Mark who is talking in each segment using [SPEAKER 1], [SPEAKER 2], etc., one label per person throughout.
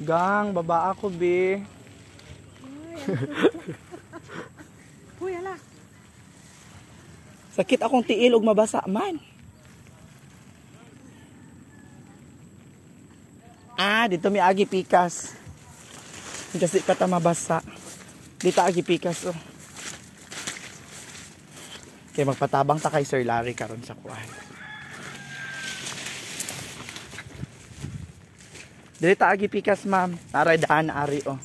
[SPEAKER 1] Gang, baba ako, be.
[SPEAKER 2] Uy, ala.
[SPEAKER 1] Sakit akong tiil ug mabasa man. Dito may agi pikas. Kasi kata mabasa. Dito agi pikas, oh. Kaya magpatabang ta kay Sir Larry karon sa kuan. Dito agi pikas, ma'am. Aray daan ari, oh.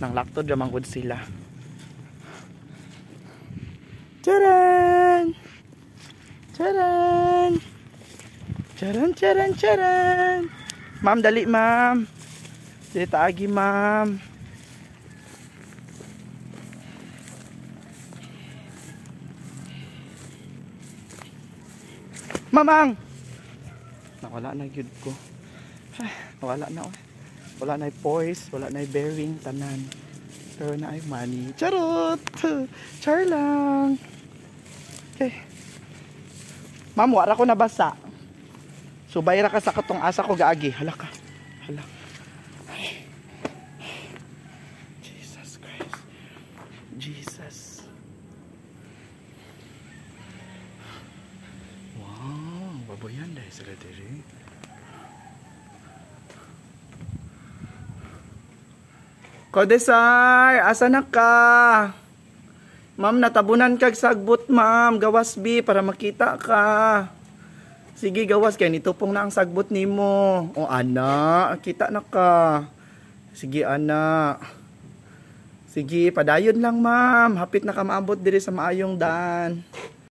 [SPEAKER 1] Nang laktod ramang gud sila. Charan! Charan! Charan, charan, charan! Ma'am, dali, ma'am. Dili taagi, ma'am. Mamang! Nawala na yun ko. Nawala na, oh. Wala na poise, wala na bearing, tanan. Pero na ay money. Charot! Char lang. Okay. Ma'am, wala ko nabasa. Subay ra ka sa katong asa ko gaagi. Hala ka. Hala. Ay. Jesus Christ. Jesus. Wow, baboyan dahil sila diri. Kodesar, asa na ka? Ma'am, natabunan kag sagbot, ma'am. Gawas, bi, para makita ka. Sige, gawas. Kaya nitupong na ang sagbot nimo. O, ana. Kita na ka. Sige, ana. Sige, padayon lang, ma'am. Hapit na ka maabot diri sa maayong daan.